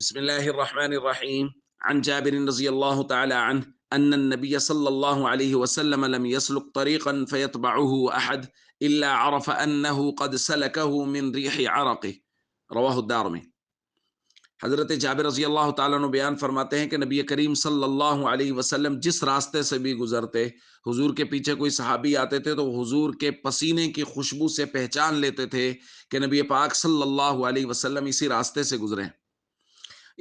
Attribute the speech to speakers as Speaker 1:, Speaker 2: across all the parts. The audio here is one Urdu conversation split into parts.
Speaker 1: بسم الله الرحمن الرحيم. عن جابر رضي الله تعالى عنه أن النبي صلى الله عليه وسلم لم يسلك طريقا فيتبعه أحد إلا عرف أنه قد سلكه من ريح عرقه. رواه الدارمي. حضرت جابر رضی اللہ تعالیٰ عنہ بیان فرماتے ہیں کہ نبی کریم صلی اللہ علیہ وسلم جس راستے سے بھی گزرتے، حضور کے پیچھے کوئی صحابی آتے تھے تو حضور کے پسینے کی خوشبو سے پہچان لیتے تھے کہ نبی پاک صلی اللہ علیہ وسلم اسی راستے سے گزرے ہیں۔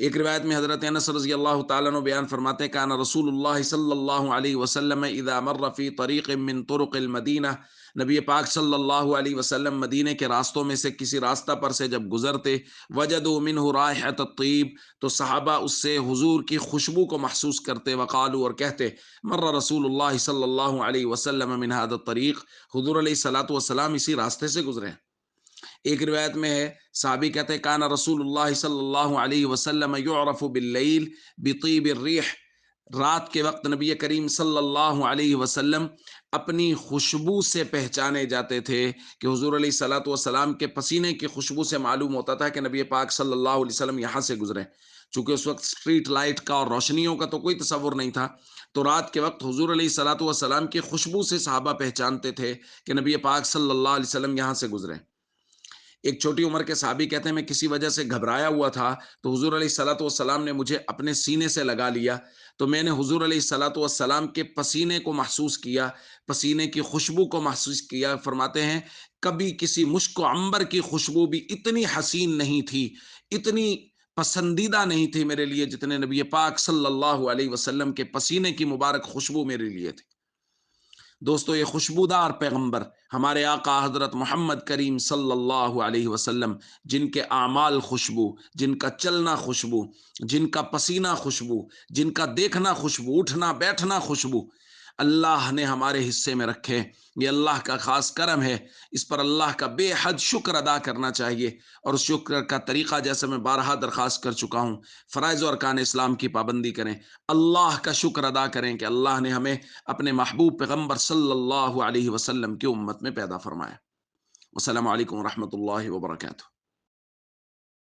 Speaker 1: ایک روایت میں حضرت انس رضی اللہ تعالیٰ عنہ بیان فرماتے ہیں کان رسول اللہ صلی اللہ علیہ وسلم اذا مر فی طریق من طرق المدینہ، نبی پاک صلی اللہ علیہ وسلم مدینے کے راستوں میں سے کسی راستہ پر سے جب گزرتے، وجدوا منہ رائحۃ الطیب، تو صحابہ اس سے حضور کی خوشبو کو محسوس کرتے، وقالوا، اور کہتے، مر رسول اللہ صلی اللہ علیہ وسلم من هذا الطریق، حضور علیہ الصلوۃ والسلام اسی راستے سے گزرے ہیں۔ ایک روایت میں ہے، صحابی کہتے ہیں کان رسول اللہ صلی اللہ علیہ وسلم یعرف باللیل بطیب الریح، رات کے وقت نبی کریم صلی اللہ علیہ وسلم اپنی خوشبو سے پہچانے جاتے تھے کہ حضور علیہ الصلوۃ والسلام کے پسینے کی خوشبو سے معلوم ہوتا تھا کہ نبی پاک صلی اللہ علیہ وسلم یہاں سے گزرے۔ چونکہ اس وقت اسٹریٹ لائٹ کا اور روشنیوں کا تو کوئی تصور نہیں تھا، تو رات کے وقت حضور علیہ الصلوۃ والسلام کی خوشبو سے صحابہ پہچانتے تھے کہ نبی پاک صلی اللہ علیہ وسلم یہاں سے گزرے۔ ایک چھوٹی عمر کے صحابی کہتے ہیں میں کسی وجہ سے گھبرایا ہوا تھا، تو حضور علیہ الصلوۃ والسلام نے مجھے اپنے سینے سے لگا لیا، تو میں نے حضور علیہ الصلوۃ والسلام کے پسینے کو محسوس کیا، پسینے کی خوشبو کو محسوس کیا۔ فرماتے ہیں کبھی کسی مشک و عنبر کی خوشبو بھی اتنی حسین نہیں تھی، اتنی پسندیدہ نہیں تھی میرے لیے جتنے نبی پاک صلی اللہ علیہ وسلم کے پسینے کی مبارک خوشبو میرے لیے تھی۔ دوستو، یہ خوشبودار پیغمبر ہمارے آقا حضرت محمد کریم صلی اللہ علیہ وسلم، جن کے اعمال خوشبو، جن کا چلنا خوشبو، جن کا پسینہ خوشبو، جن کا دیکھنا خوشبو، اٹھنا بیٹھنا خوشبو، اللہ نے ہمارے حصے میں رکھے، یہ اللہ کا خاص کرم ہے۔ اس پر اللہ کا بے حد شکر ادا کرنا چاہیے، اور اس شکر کا طریقہ جیسے میں بارہا درخواست کر چکا ہوں، فرائض و ارکان اسلام کی پابندی کریں، اللہ کا شکر ادا کریں کہ اللہ نے ہمیں اپنے محبوب پیغمبر صلی اللہ علیہ وسلم کی امت میں پیدا فرمایا۔ السلام علیکم ورحمۃ اللہ وبرکاتہ۔